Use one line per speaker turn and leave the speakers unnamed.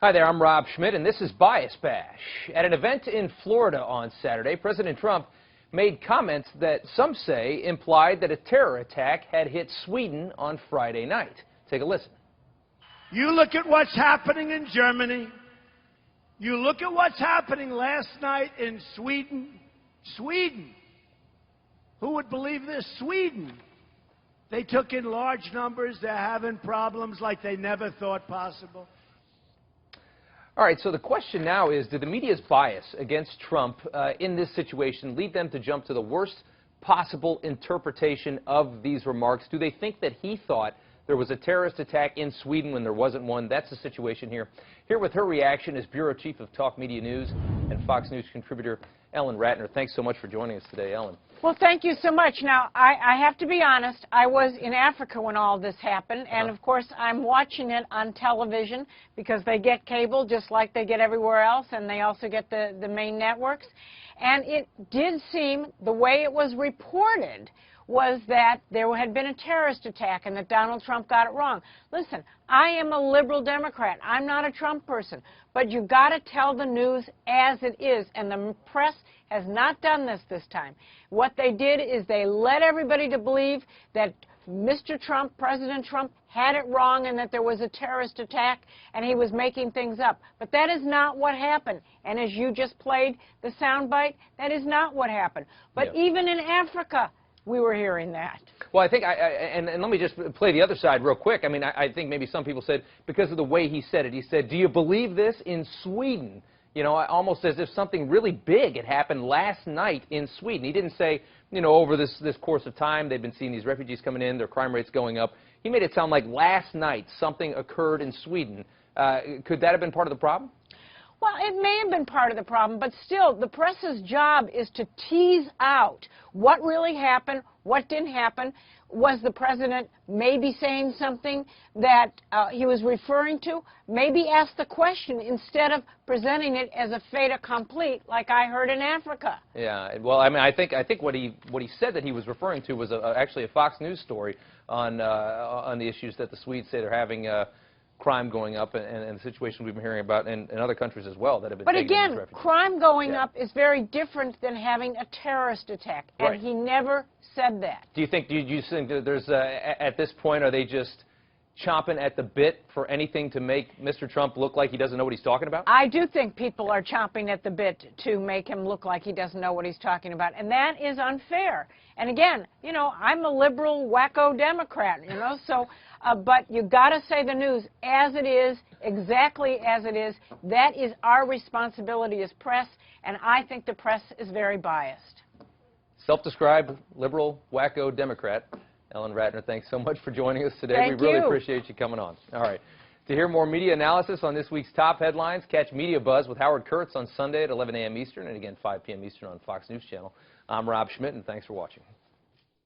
Hi there, I'm Rob Schmidt, and this is Bias Bash. At an event in Florida on Saturday, President Trump made comments that some say implied that a terror attack had hit Sweden on Friday night. Take a listen.
You look at what's happening in Germany. You look at what's happening last night in Sweden. Sweden. Who would believe this? Sweden. They took in large numbers. They're having problems like they never thought possible.
All right, so the question now is, did the media's bias against Trump in this situation lead them to jump to the worst possible interpretation of these remarks? Do they think that he thought there was a terrorist attack in Sweden when there wasn't one? That's the situation here. Here with her reaction is Bureau Chief of Talk Media News and Fox News contributor Ellen Ratner. Thanks so much for joining us today, Ellen.
Well, thank you so much. Now, I have to be honest, I was in Africa when all this happened, and of course I'm watching it on television because they get cable just like they get everywhere else, and they also get the main networks. And it did seem, the way it was reported, was that there had been a terrorist attack and that Donald Trump got it wrong. Listen, I am a liberal Democrat. I'm not a Trump person. But you've got to tell the news as it is, and the press has not done this time. What they did is they led everybody to believe that Mr. Trump, President Trump, had it wrong and that there was a terrorist attack and he was making things up. But that is not what happened. And as you just played the soundbite, that is not what happened. But even in Africa, we were hearing that.
Well, I think, and let me just play the other side real quick. I mean, I think maybe some people said, because of the way he said it, he said, do you believe this in Sweden? You know, almost as if something really big had happened last night in Sweden. He didn't say, you know, over this course of time, they've been seeing these refugees coming in, their crime rates going up. He made it sound like last night something occurred in Sweden. Could that have been part of the problem?
Well, it may have been part of the problem, but still, the press's job is to tease out what really happened, what didn't happen. Was the president maybe saying something that he was referring to? Maybe ask the question instead of presenting it as a fait accompli, like I heard in Africa.
Yeah, well, I mean, I think what he said that he was referring to was actually a Fox News story on the issues that the Swedes say they're having. Crime going up and the situation we've been hearing about in other countries as well that have been
But again, crime going up is very different than having a terrorist attack, and he never said that.
Do you think that there's at this point, are they just chomping at the bit for anything to make Mr. Trump look like he doesn't know what he's talking about?
I do think people are chomping at the bit to make him look like he doesn't know what he's talking about, and that is unfair. And again, you know, I'm a liberal wacko Democrat, you know, so but you got to say the news as it is, exactly as it is. That is our responsibility as press, and I think the press is very biased.
Self-described liberal wacko Democrat. Ellen Ratner, thanks so much for joining us today.
Thank
we really
you.
appreciate you coming on. All right. To hear more media analysis on this week's top headlines, catch Media Buzz with Howard Kurtz on Sunday at 11 a.m. Eastern and again 5 p.m. Eastern on Fox News Channel. I'm Rob Schmidt, and thanks for watching.